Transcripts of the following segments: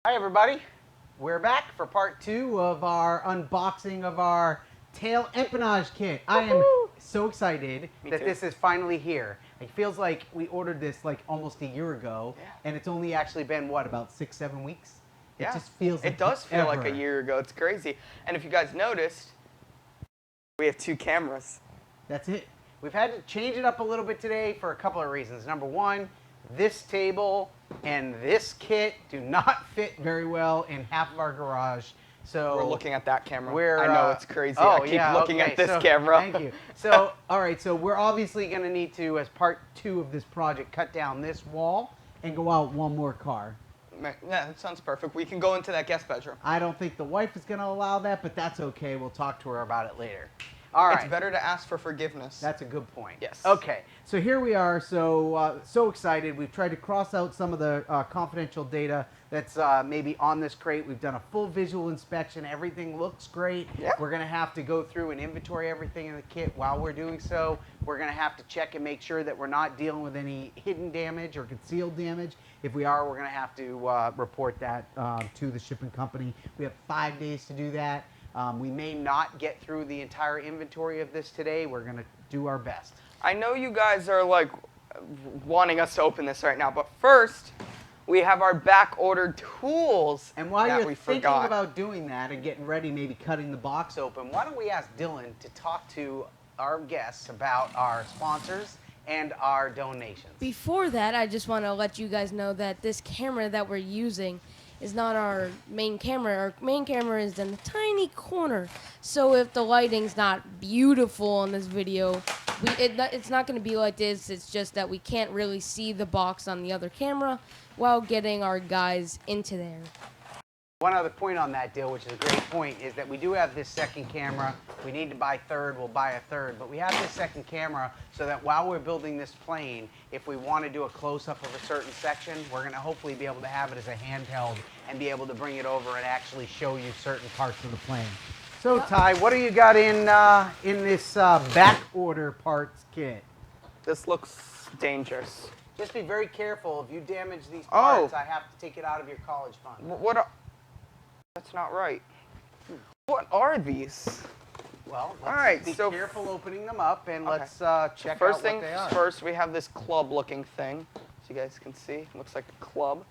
Hi everybody, we're back for part 2 of our unboxing of our tail empennage kit. I am so excited that this is finally here. It feels like we ordered this like almost a year ago, and it's only actually been, what, about 6-7 weeks? It just feels like it does feel forever. like a year ago. It's crazy. And if you guys noticed, we have 2 cameras. That's it. We've had to change it up a little bit today for a couple of reasons. Number one, this table and this kit do not fit very well in half of our garage. So We're looking at that camera. I know it's crazy. I keep looking at this camera. Thank you. So, all right, so we're obviously going to need to, as part 2 of this project, cut down this wall and go out one more car. Yeah, that sounds perfect. We can go into that guest bedroom. I don't think the wife is going to allow that, but that's okay. We'll talk to her about it later. All right. It's better to ask for forgiveness. That's a good point. Yes. Okay, so here we are. So excited. We've tried to cross out some of the confidential data that's maybe on this crate. We've done a full visual inspection. Everything looks great. Yeah. We're going to have to go through and inventory everything in the kit. While we're doing so, we're going to have to check and make sure that we're not dealing with any hidden damage or concealed damage. If we are, we're going to have to report that to the shipping company. We have 5 days to do that. We may not get through the entire inventory of this today. We're going to do our best. I know you guys are like wanting us to open this right now, but first we have our back-ordered tools. And while that you're we thinking forgot. about doing that and getting ready, maybe cutting the box open, why don't we ask Dylan to talk to our guests about our sponsors and our donations. Before that, I just want to let you guys know that this camera that we're using is not our main camera. Our main camera is in a tiny corner. So if the lighting's not beautiful in this video, it's not going to be like this. It's just that we can't really see the box on the other camera while getting our guys into there. One other point on that deal, which is a great point, is that we do have this second camera. We need to buy third, we'll buy a third. But we have this second camera so that while we're building this plane, if we want to do a close-up of a certain section, we're going to hopefully be able to have it as a handheld and be able to bring it over and actually show you certain parts of the plane. So, Ty, what do you got in this back order parts kit? This looks dangerous. Just be very careful. If you damage these parts, I have to take it out of your college fund. That's not right. What are these? Well, let's be careful opening them up, and let's check out what they are. First, we have this club-looking thing, so you guys can see. It looks like a club.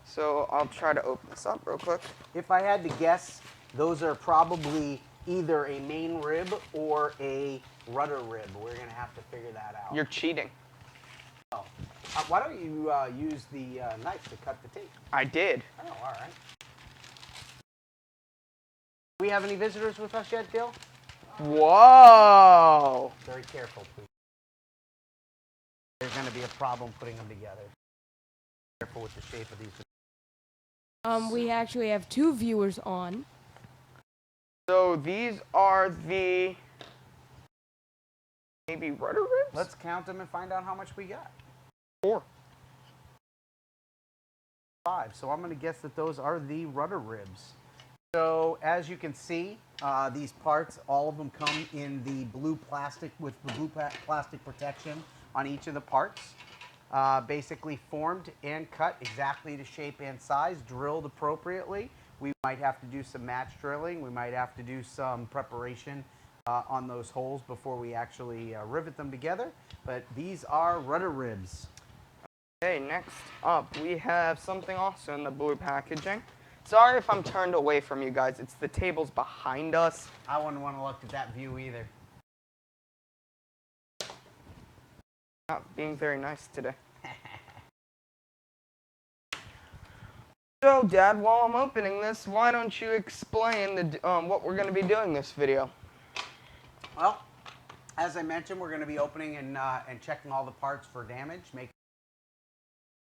So I'll try to open this up real quick. If I had to guess, those are probably either a main rib or a rudder rib. We're going to have to figure that out. You're cheating. Oh. Why don't you use the knife to cut the tape? I did. Oh, all right. Do we have any visitors with us yet, Dill? Whoa! Very careful, please. There's going to be a problem putting them together. Be careful with the shape of these. We actually have 2 viewers on. So these are the maybe rudder ribs? Let's count them and find out how much we got. 4. 5. So I'm going to guess that those are the rudder ribs. So as you can see, these parts, all of them come in the blue plastic with the blue plastic protection on each of the parts. Basically formed and cut exactly to shape and size, drilled appropriately. We might have to do some match drilling. We might have to do some preparation on those holes before we actually rivet them together. But these are rudder ribs. Okay, next up we have something also in the blue packaging. Sorry if I'm turned away from you guys. It's the tables behind us. I wouldn't want to look at that view either. Not being very nice today. So, Dad, while I'm opening this, why don't you explain what we're going to be doing this video? Well, as I mentioned, we're going to be opening and checking all the parts for damage, making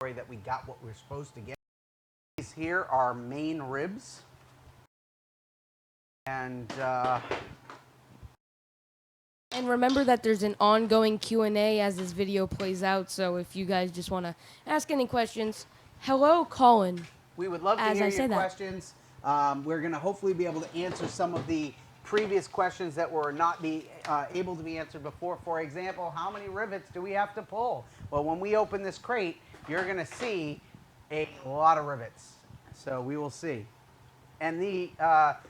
sure that we got what we're supposed to get. These here are main ribs, and remember that there's an ongoing Q&A as this video plays out, so if you guys just want to ask any questions, hello, Colin. We would love to hear your questions. We're going to hopefully be able to answer some of the previous questions that were not able to be answered before. For example, how many rivets do we have to pull? Well, when we open this crate, you're going to see a lot of rivets. So we will see. And the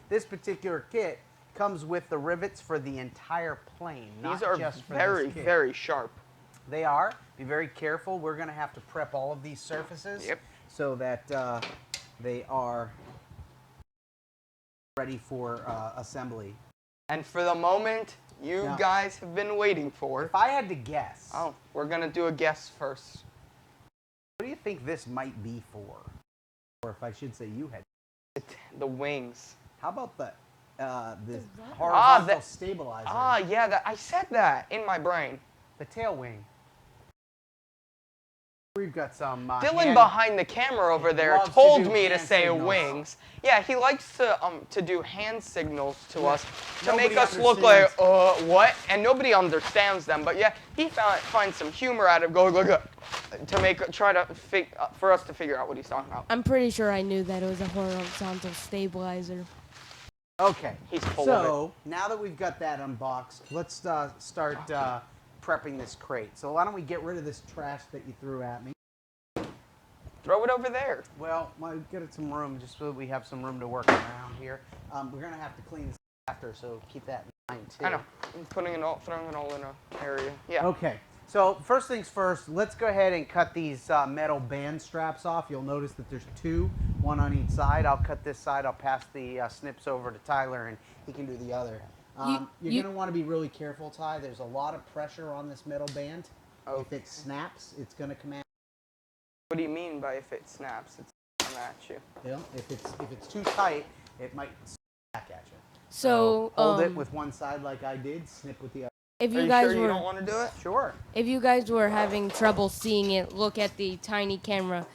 this particular kit comes with the rivets for the entire plane, not These are just for very, this kit. very sharp. They are. Be very careful. We're going to have to prep all of these surfaces so that they are ready for assembly. And for the moment you Now- guys have been waiting for. If I had to guess, Oh, we're going to do a guess first. what do you think this might be for? Or if I should say you had. The wings. How about the rudder. horizontal stabilizer? Ah, yeah, I said that in my brain. The tail wing. We've got some. Dylan behind the camera over there loves to told do me to hand say signals. wings. Yeah, he likes to do hand signals to us to Nobody make us look like understands. what, and nobody understands them. But yeah, he finds some humor out of going to make for us to figure out what he's talking about. I'm pretty sure I knew that it was a horizontal stabilizer. Okay. He's full of So now that we've got that unboxed, let's start prepping this crate. So why don't we get rid of this trash that you threw at me? Throw it over there. Well, get it some room just so that we have some room to work around here. We're gonna have to clean this after, so keep that in mind too. I know. I'm throwing it all in an area. Yeah. Okay. So first things first, let's go ahead and cut these metal band straps off. You'll notice that there's two, one on each side. I'll cut this side. I'll pass the snips over to Tyler, and he can do the other. You're going to want to be really careful, Ty. There's a lot of pressure on this metal band. Oh. If it snaps, it's going to command. What do you mean by if it snaps? It's coming at you. You know, if it's too tight, it might snap at you. So hold it with one side like I did. Snip with the other. if Are you you guys sure you were don't want to do it? Sure. if you guys were having trouble seeing it, look at the tiny camera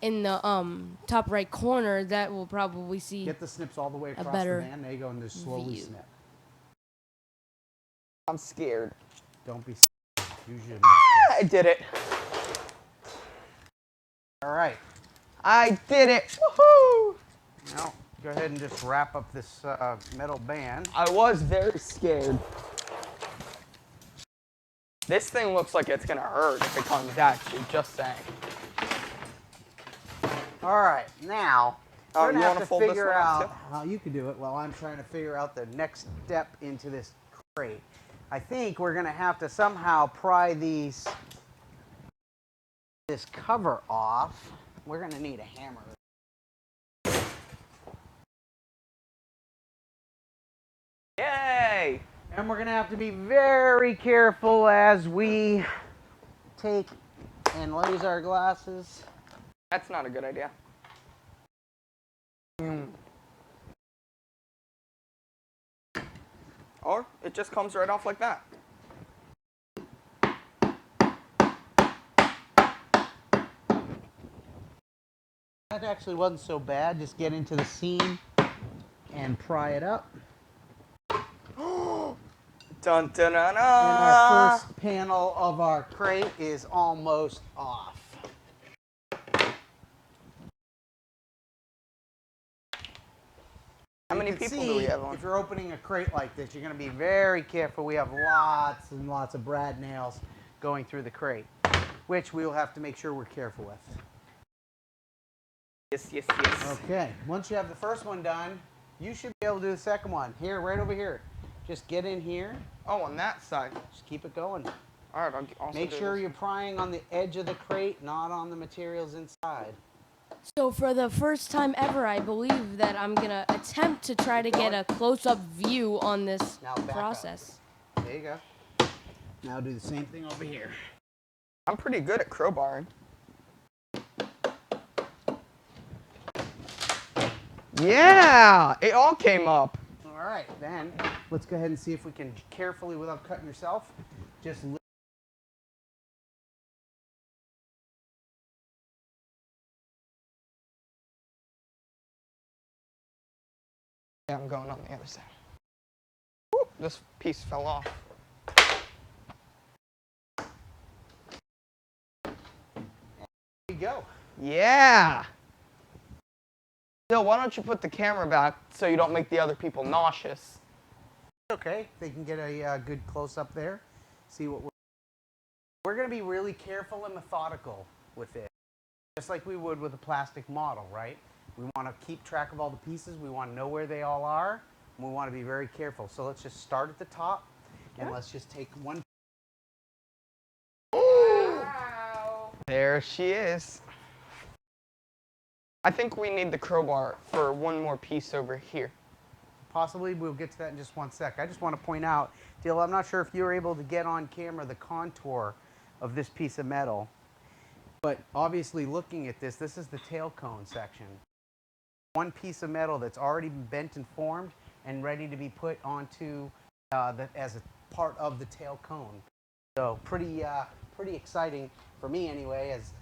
in the top right corner. That will probably see. Get the snips all the way across the better band. There you go, and just slowly view. snip. I'm scared. Don't be. Use your I did it. All right. I did it. Woohoo! Now, go ahead and just wrap up this metal band. I was very scared. This thing looks like it's gonna hurt if it comes at you, just saying. All right, now Oh, we're you gonna wanna have to fold this figure one out, out how you can do it while I'm trying to figure out the next step into this crate. I think we're gonna have to somehow pry this cover off. We're gonna need a hammer. Yay! And we're gonna have to be very careful as we take and lose our glasses. That's not a good idea. Or it just comes right off like that. That actually wasn't so bad. Just get into the seam and pry it up. Dun dun dun And dun. our first panel of our crate is almost off. How many You can people do we see, have on? If you're opening a crate like this, you're going to be very careful. We have lots and lots of brad nails going through the crate, which we will have to make sure we're careful with. Yes, yes, yes. Okay, once you have the first one done, you should be able to do the second one. Here, right over here. Just get in here. Oh, on that side. Just keep it going. All right, I'll also Make do sure this. you're prying on the edge of the crate, not on the materials inside. So for the first time ever, I believe that I'm gonna attempt to try to get a close-up view on this Now back up. process. There you go. Now do the same thing over here. I'm pretty good at crowbarring. Yeah, it all came up. All right, then let's go ahead and see if we can carefully, without cutting yourself, just lift. Yeah, I'm going on the other side. Woo, this piece fell off. There you go. Yeah. Bill, why don't you put the camera back so you don't make the other people nauseous? Okay, they can get a good close-up there. See what we're going to be really careful and methodical with it, just like we would with a plastic model, right? We want to keep track of all the pieces. We want to know where they all are. And we want to be very careful. So let's just start at the top. And let's just take one. Wow. There she is. I think we need the crowbar for one more piece over here. Possibly, we'll get to that in just one sec. I just want to point out, Dale, I'm not sure if you were able to get on camera the contour of this piece of metal. But obviously, looking at this, this is the tail cone section. One piece of metal that's already been bent and formed and ready to be put onto as a part of the tail cone. So pretty exciting for me anyway, as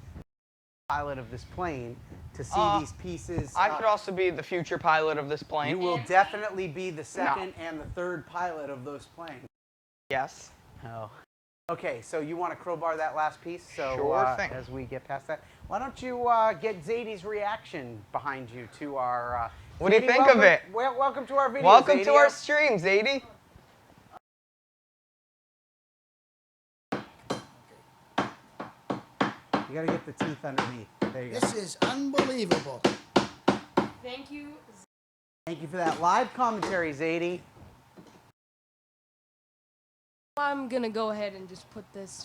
pilot of this plane, to see these pieces. I could also be the future pilot of this plane. You will definitely be the second and the third pilot of those planes. Yes. Oh. Okay, so you want to crowbar that last piece? So Sure thing. As we get past that, why don't you get Zadie's reaction behind you to our... What do you Zadie, think welcome, of it? Welcome to our video, Welcome Zadie. to our stream, Zadie. You got to get the teeth underneath. There you go. This is unbelievable. Thank you. Thank you for that live commentary, Zadie. I'm gonna go ahead and just put this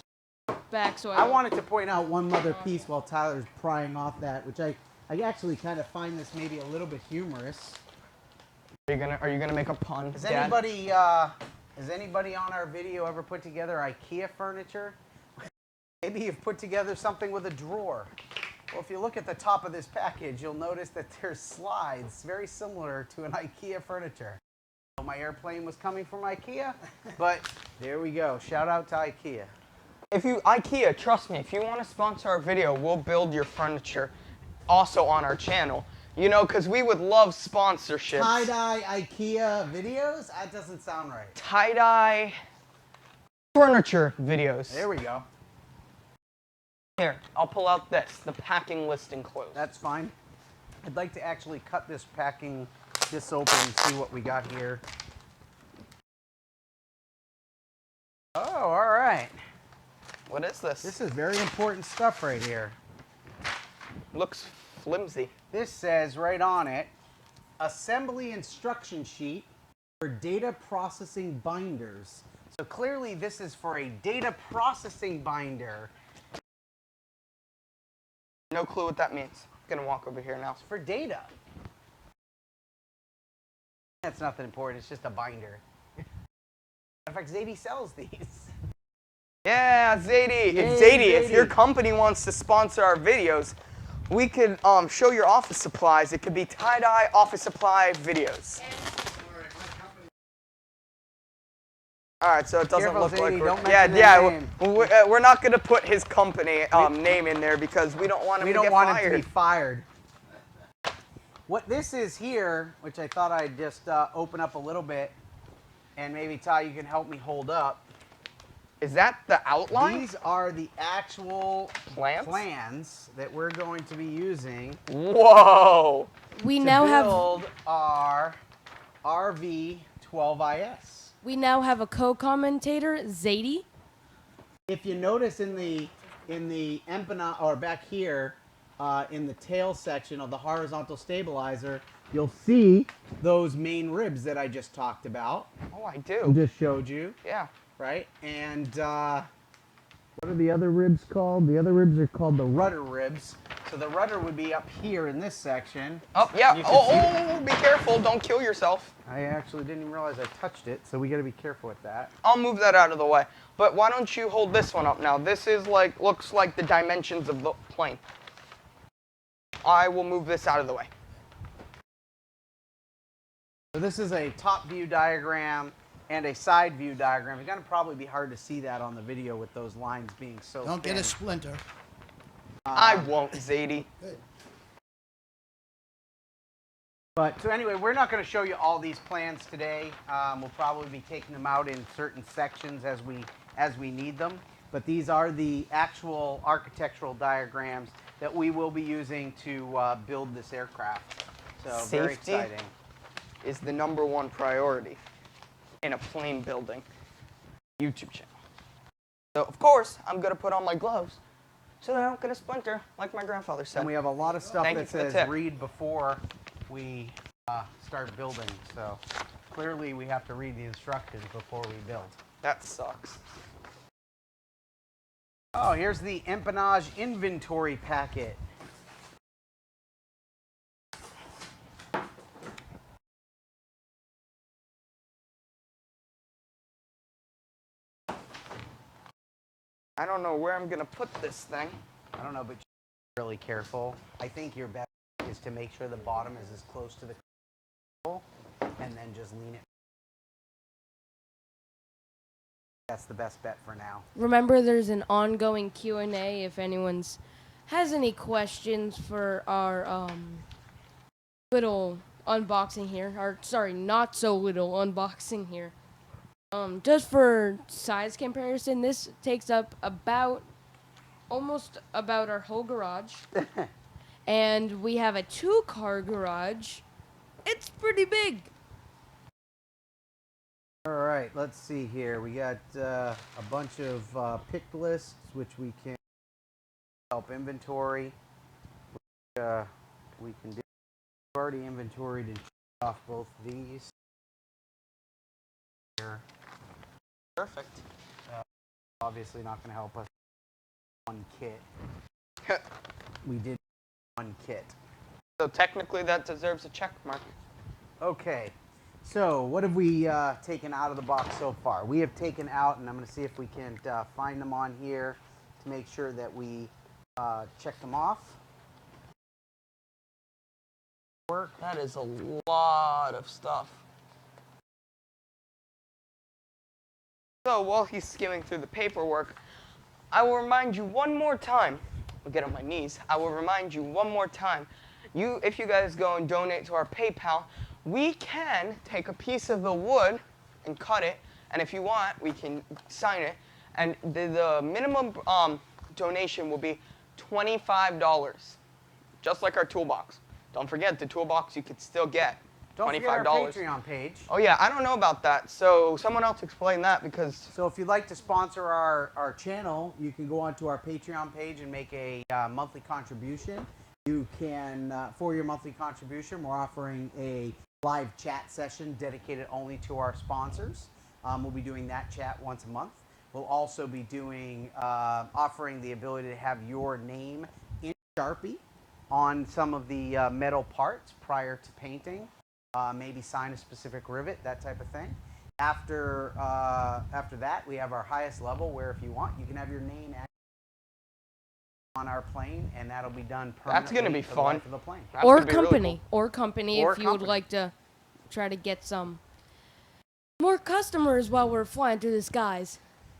back so I wanted to point out one other piece while Tyler's prying off that, which I actually kind of find this maybe a little bit humorous. Are you gonna make a pun, Has Dad? anybody on our video ever put together IKEA furniture? Maybe you've put together something with a drawer. Well, if you look at the top of this package, you'll notice that there's slides very similar to an IKEA furniture. My airplane was coming from IKEA, but there we go. Shout out to IKEA. IKEA, trust me, if you want to sponsor our video, we'll build your furniture also on our channel. You know, because we would love sponsorships. Tie-dye IKEA videos? That doesn't sound right. Tie-dye furniture videos. There we go. Here, I'll pull out this, the packing list enclosed. That's fine. I'd like to actually cut this open and see what we got here. Oh, all right. What is this? This is very important stuff right here. Looks flimsy. This says right on it, assembly instruction sheet for data processing binders. So clearly this is for a data processing binder. No clue what that means. I'm gonna walk over here now. For data. That's nothing important, it's just a binder. In fact, Zadie sells these. Yeah, Zadie. Yay, Zadie, if your Zadie. company wants to sponsor our videos, we could show your office supplies. It could be tie-dye office supply videos. All right, so it doesn't Careful, look like Zadie, we're... don't Yeah, mention yeah. their name. We're not gonna put his company name in there because we don't want him We to don't get want fired. him to be fired. What this is here, which I thought I'd just open up a little bit, and maybe Ty, you can help me hold up. Is that the outline? These are the actual Plans? plans that we're going to be using Whoa! We to now have build our RV-12IS. we now have a co-commentator, Zadie. If you notice in the empennage, or back here in the tail section of the horizontal stabilizer, you'll see those main ribs that I just talked about. Oh, I I do. just showed you, Yeah. right? And what are the other ribs called? The other ribs are called the rudder ribs. So the rudder would be up here in this section. Oh, yeah. You can Oh, be careful. Don't kill yourself. I actually didn't even realize I touched it, so we got to be careful with that. I'll move that out of the way. But why don't you hold this one up now? This is like, looks like the dimensions of the plane. I will move this out of the way. So this is a top view diagram and a side view diagram. It's going to probably be hard to see that on the video with those lines being so Don't thin. get a splinter. I won't, Zadie. Good. But so anyway, we're not going to show you all these plans today. We'll probably be taking them out in certain sections as we need them. But these are the actual architectural diagrams that we will be using to build this aircraft. So very Safety exciting. is the #1 priority in a plane building YouTube channel. So, of course, I'm going to put on my gloves so they don't get a splinter, like my grandfather said. And we have a lot of stuff Thank you that for the says tip. read before we start building. So clearly we have to read the instructions before we build. That sucks. Oh, here's the Empennage inventory packet. I don't know where I'm gonna put this thing. I don't know, but you're really careful. I think your best is to make sure the bottom is as close to the hole and then just lean it. That's the best bet for now. Remember, there's an ongoing Q&A if anyone's has any questions for our little unboxing here. Or sorry, not so little unboxing here. Just for size comparison, this takes up almost about our whole garage. And we have a 2-car garage. It's pretty big. All right, let's see here. We got a bunch of pick lists, which we can help inventory. Which, we can do. We've already inventoried and checked off both these. Here. Perfect. Obviously not going to help us. One kit. We did one kit. So technically that deserves a check mark. Okay, so what have we taken out of the box so far? We have taken out, and I'm going to see if we can find them on here to make sure that we check them off. Work. That is a lot of stuff. So while he's skimming through the paperwork, I will remind you one more time. I'll get on my knees. I will remind you one more time. If you guys go and donate to our PayPal, we can take a piece of the wood and cut it, and if you want, we can sign it. And the minimum donation will be $25, just like our toolbox. Don't forget, the toolbox you could still get. Don't $25. forget our Patreon page. Oh yeah, I don't know about that. So someone else explain that because. So if you'd like to sponsor our channel, you can go onto our Patreon page and make a monthly contribution. You can, for your monthly contribution, we're offering a live chat session dedicated only to our sponsors. We'll be doing that chat once a month. We'll also be doing, offering the ability to have your name in Sharpie on some of the metal parts prior to painting. Maybe sign a specific rivet, that type of thing. After that, we have our highest level where if you want, you can have your name on our plane, and that'll be done permanently. That's gonna be for the fun. life of the plane. That's Or gonna be really company. cool. Or company Or if you would company. like to try to get some more customers while we're flying through the skies.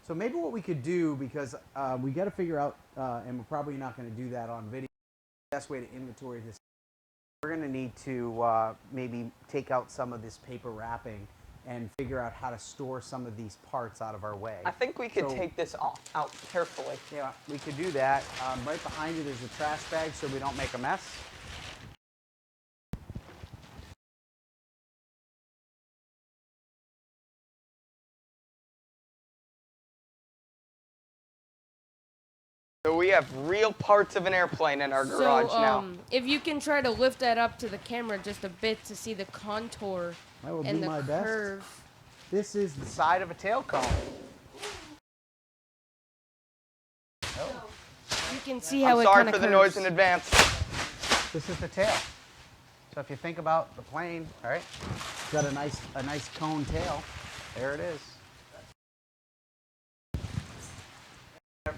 So maybe what we could do, because we got to figure out, and we're probably not going to do that on video, the best way to inventory this. We're going to need to maybe take out some of this paper wrapping and figure out how to store some of these parts out of our way. I think we could So- take this out carefully. Yeah, we could do that. Right behind you, there's a trash bag so we don't make a mess. So we have real parts of an airplane in our garage now. If you can try to lift that up to the camera just a bit to see the contour I will and do the my best. curve. This is the side of a tail cone. You can see how I'm it sorry kind of for the noise in advance. This is the tail. So if you think about the plane, all right, it's got a nice cone tail. There it is.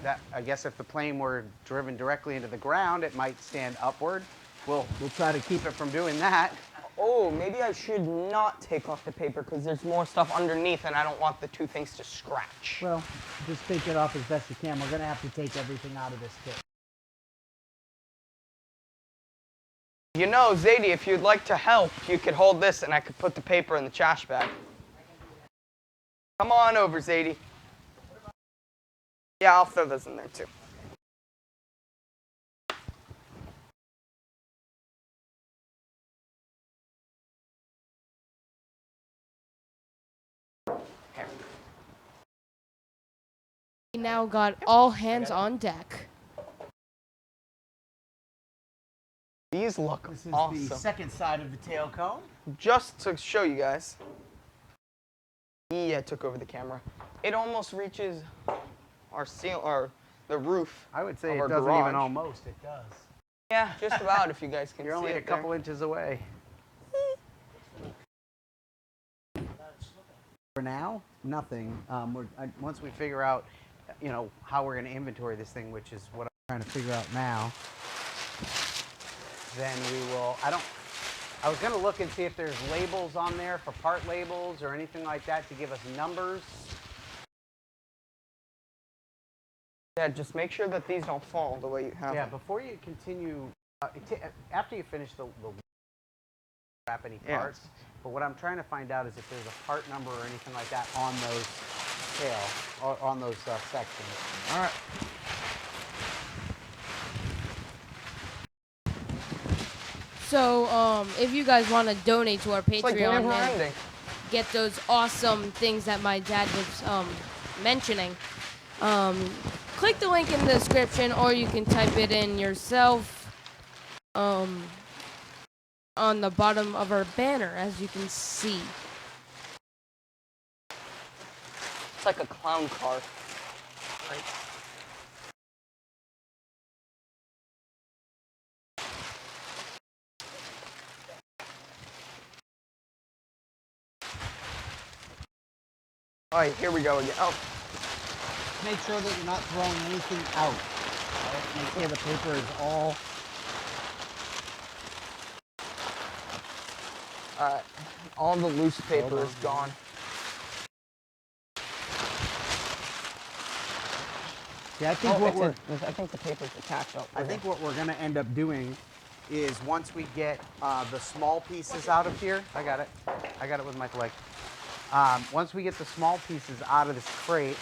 That, I guess if the plane were driven directly into the ground, it might stand upward. We'll try to keep it from doing that. Oh, maybe I should not take off the paper because there's more stuff underneath and I don't want the two things to scratch. Well, just take it off as best you can. We're going to have to take everything out of this kit. You know, Zadie, if you'd like to help, you could hold this and I could put the paper in the trash bag. Come on over, Zadie. Yeah, I'll throw those in there too. Here. We now got all hands on deck. These look This is awesome. the second side of the tail cone. Just to show you guys. Yeah, took over the camera. It almost reaches our the roof. I would say of it our doesn't garage. even almost. It does. Yeah, just about. If you guys can You're see only it a couple there. inches away. For now, nothing. Once we figure out, how we're going to inventory this thing, which is what I'm trying to figure out now, then we will. I was going to look and see if there's labels on there for part labels or anything like that to give us numbers. Yeah, just make sure that these don't fall the way you have Yeah, them. before you continue, after you finish the wrap any Yeah. parts. But what I'm trying to find out is if there's a part number or anything like that on those or on those sections. All right. So, if you guys want to donate to our It's like Patreon never and ending. get those awesome things that my dad was mentioning, click the link in the description, or you can type it in yourself on the bottom of our banner, as you can see. It's like a clown car. Right. All right, here we go again. Oh, Make sure that you're not throwing anything out. Right? Make sure the paper is all. all the loose paper is gone. Yeah, I think I think the paper's attached up. I think what we're going to end up doing is once we get the small pieces out of here, I got it with my leg. Once we get the small pieces out of this crate,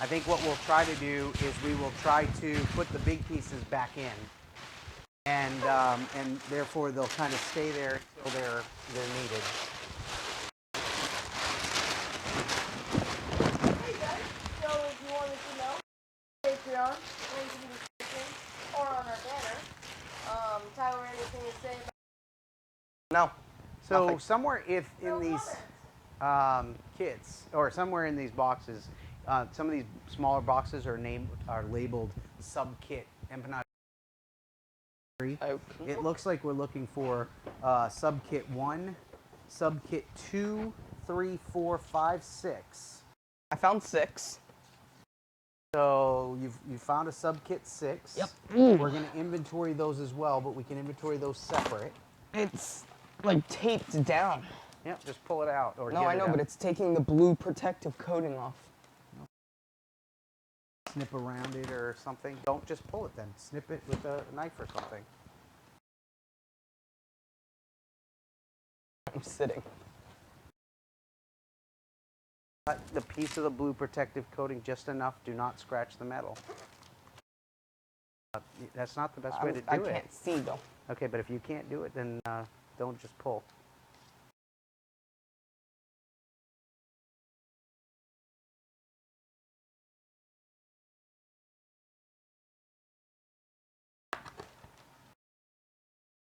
I think what we'll try to do is we will try to put the big pieces back in, and therefore they'll kind of stay there until they're needed. Hey guys, so if you wanted to know, Patreon, link in the description, or on our banner. Tyler, anything to say about No. So Nothing. somewhere in these kits, or somewhere in these boxes, some of these smaller boxes are labeled sub-kit empennage. It looks like we're looking for sub-kit 1, sub-kit 2, 3, 4, 5, 6. I found 6. So you found a sub-kit 6. Yep. We're going to inventory those as well, but we can inventory those separate. It's like taped down. Yep, just pull it out. Or No, get I it know, out. but it's taking the blue protective coating off. Snip around it or something. Don't just pull it then. Snip it with a knife or something. I'm sitting. Cut the piece of the blue protective coating just enough. Do not scratch the metal. That's not the best way to do I it. can't see though. Okay, but if you can't do it, then don't just pull.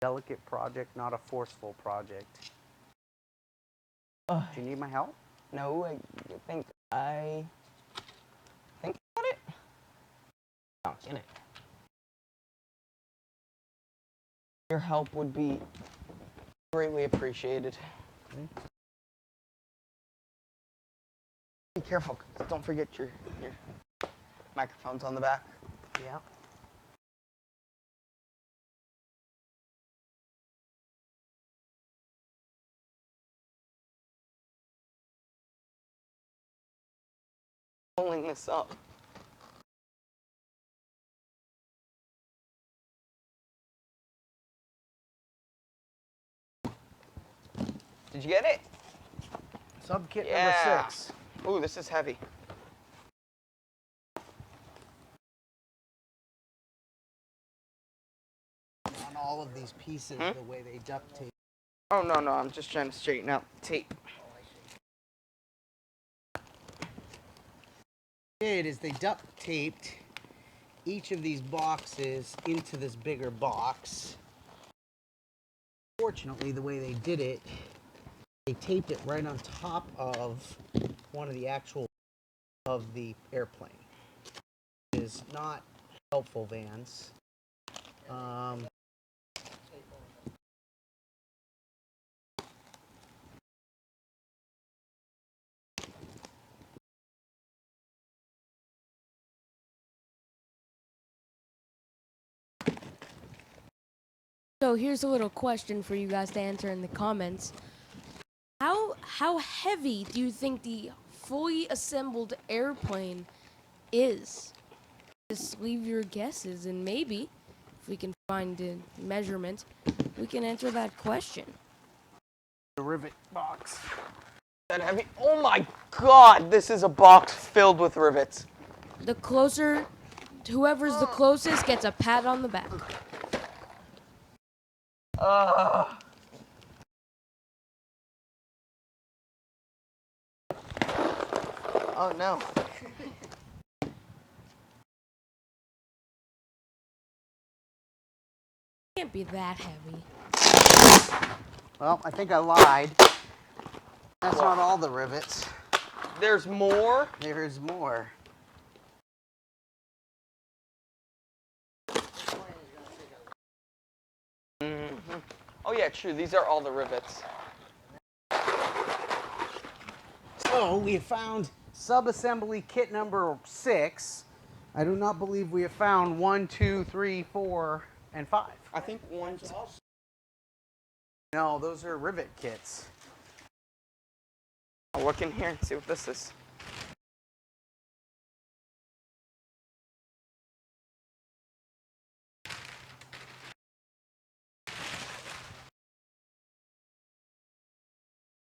Delicate project, not a forceful project. Do you need my help? No, I think I got it. Oh, in it. Your help would be greatly appreciated. Be careful, 'cause don't forget your microphone's on the back. Yeah. Pulling this up. Did you get it? Sub-kit Yeah. number 6. Ooh, this is heavy. On all of these pieces, the way they duct tape. Oh, no, I'm just trying to straighten out the tape. Did is they duct taped each of these boxes into this bigger box. Fortunately, the way they did it, they taped it right on top of one of the actual of the airplane. It is not helpful, Vance. So here's a little question for you guys to answer in the comments. How heavy do you think the fully assembled airplane is? Just leave your guesses, and maybe if we can find a measurement, we can answer that question. The rivet box. That heavy? Oh my God! This is a box filled with rivets. The closer, whoever's the closest gets a pat on the back. Oh no. Can't be that heavy. Well, I think I lied. That's not all the rivets. There's more? There's more. Oh yeah, true. These are all the rivets. So we have found sub-assembly kit number 6. I do not believe we have found 1, 2, 3, 4, and 5. I think one. No, those are rivet kits. I'll look in here and see what this is.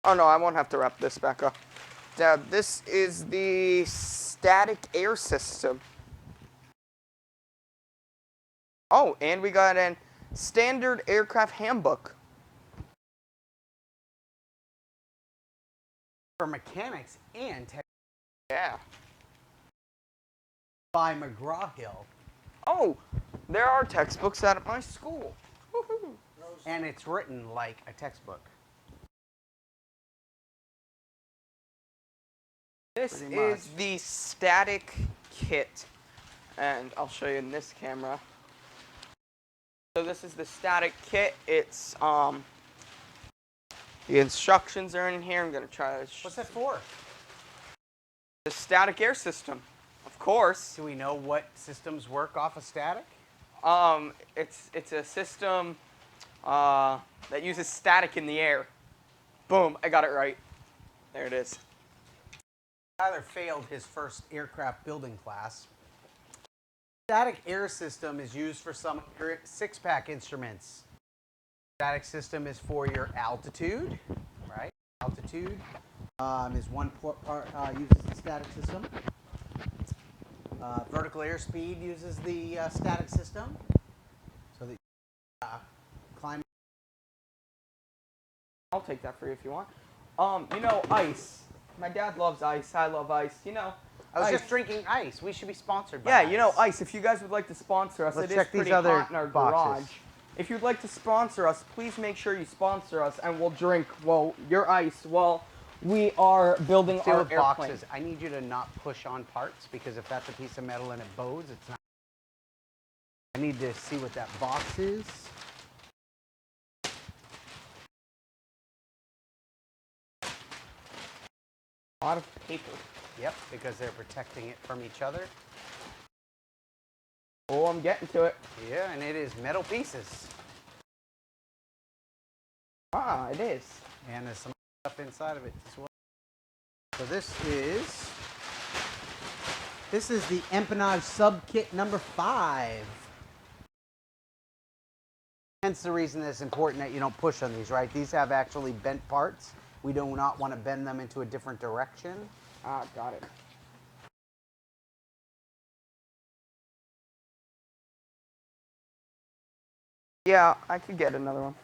Oh no, I won't have to wrap this back up. Dad, this is the static air system. Oh, and we got an standard aircraft handbook. For mechanics and tech Yeah. by McGraw-Hill. Oh, there are textbooks at my school. Woohoo. And it's written like a textbook. This Pretty is much. the static kit, and I'll show you in this camera. So this is the static kit. It's the instructions are in here. I'm gonna try to. What's that for? The static air system, of course. Do we know what systems work off of static? It's a system that uses static in the air. Boom! I got it right. There it is. Tyler failed his first aircraft building class. Static air system is used for some six-pack instruments. Static system is for your altitude, right? Altitude is one part uses the static system. Vertical airspeed uses the static system. So the climb. I'll take that for you if you want. You know, ice. My dad loves ice. I love ice. You know, I was ice. just drinking ice. We should be sponsored by Yeah, ice. you know, ice. If you guys would like to sponsor us, Let's it is check these pretty other hot in our boxes. garage. If you'd like to sponsor us, please make sure you sponsor us, and we'll drink your ice while we are building Deal our with airplane. boxes. I need you to not push on parts because if that's a piece of metal and it bows, it's not. I need to see what that box is. A lot of paper. Yep, because they're protecting it from each other. Oh, I'm getting to it. Yeah, and it is metal pieces. Ah, it is. And there's some stuff inside of it as well. So this is the empennage sub kit number 5. Hence the reason that it's important that you don't push on these, right? These have actually bent parts. We do not want to bend them into a different direction. Ah, got it. Yeah, I could get another one.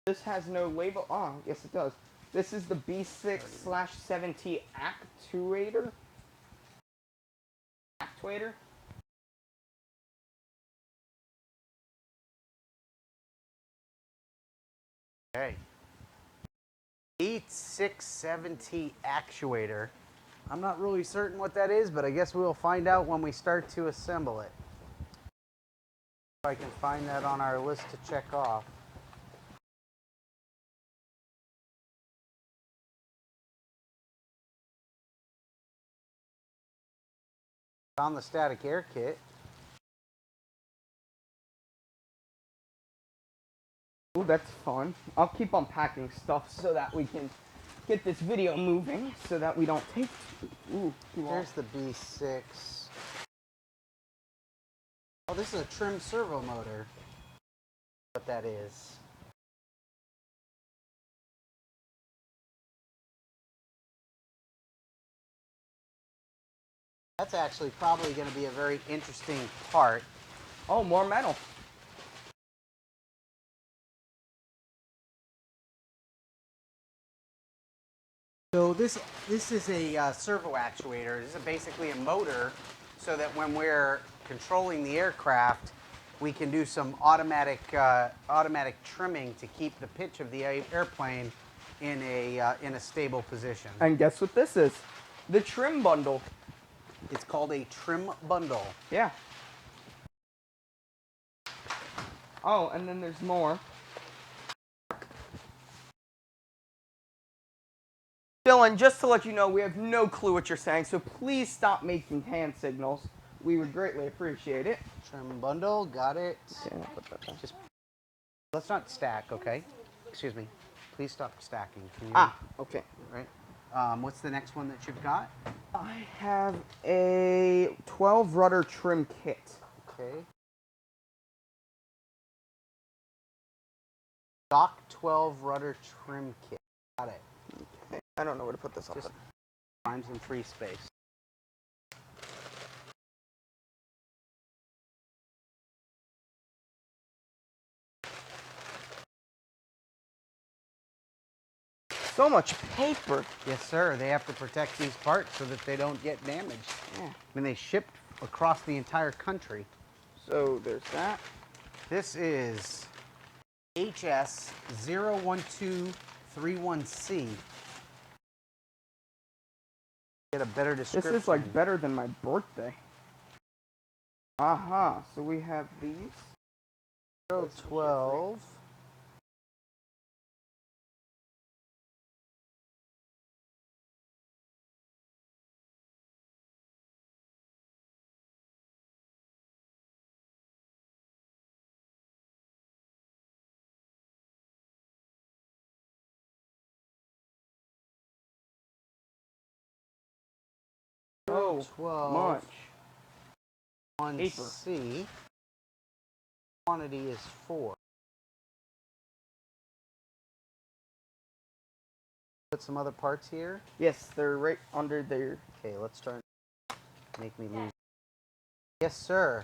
This has no label. Oh, yes it does. This is the B6/7T actuator. Actuator. Okay. E670 actuator. I'm not really certain what that is, but I guess we'll find out when we start to assemble it. If I can find that on our list to check off. Found the static air kit. Ooh, that's fun. I'll keep unpacking stuff so that we can get this video moving so that we don't take too long. Here's the B6. Oh, this is a trim servo motor. What that is. That's actually probably going to be a very interesting part. Oh, more metal. So this is a servo actuator. This is basically a motor so that when we're controlling the aircraft, we can do some automatic trimming to keep the pitch of the airplane in a stable position. And guess what this is? The trim bundle. It's called a trim bundle. Yeah. Oh, and then there's more. Dylan, just to let you know, we have no clue what you're saying, so please stop making hand signals. We would greatly appreciate it. Trim bundle, got it. Okay, I'll put that down. Just let's not stack, okay? Excuse me. Please stop stacking. Can you, Okay. Right. What's the next one that you've got? I have a 12 rudder trim kit. Okay. Stock 12 rudder trim kit. Got it. Okay. I don't know where to put this on. Just find some free space. So much paper. Yes, sir. They have to protect these parts so that they don't get damaged. Yeah. I mean, they shipped across the entire country. So there's that. This is HS01231C. Get a better description. This is like better than my birthday. Aha, so we have these. 012. Oh, 12. much. 1C. Quantity is 4. Put some other parts here. Yes, they're right under there. Okay, let's start. Make me lose. Yes, sir.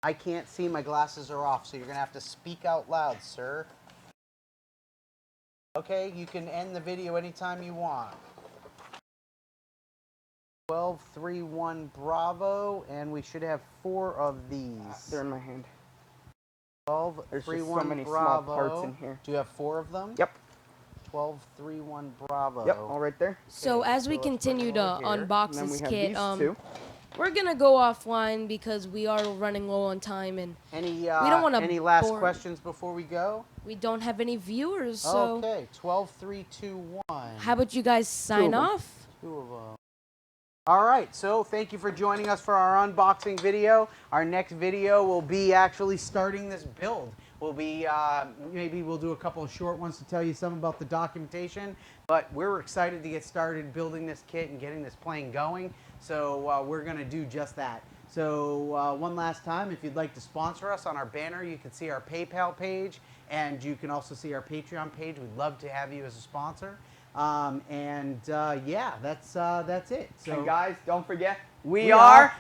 I can't see. My glasses are off, so you're going to have to speak out loud, sir. Okay, you can end the video anytime you want. 1231 Bravo, and we should have 4 of these. They're in my hand. 1231 There's just so many Bravo. small parts in here. Do you have 4 of them? Yep. 1231 Bravo. Yep, all right there. So Okay, as so we let's bring continue it to over here. unbox And then we this have kit, these two. we're gonna go offline because we are running low on time and Any don't wanna any last bore- questions before we go? we don't have any viewers. So Okay, 12321. how about you guys sign them. off? 2 of them. All right, so thank you for joining us for our unboxing video. Our next video will be actually starting this build. We'll be, maybe we'll do a couple of short ones to tell you some about the documentation, but we're excited to get started building this kit and getting this plane going. So we're gonna do just that. So one last time, if you'd like to sponsor us on our banner, you can see our PayPal page, and you can also see our Patreon page. We'd love to have you as a sponsor. Yeah, that's it. So And guys, don't forget, we we are are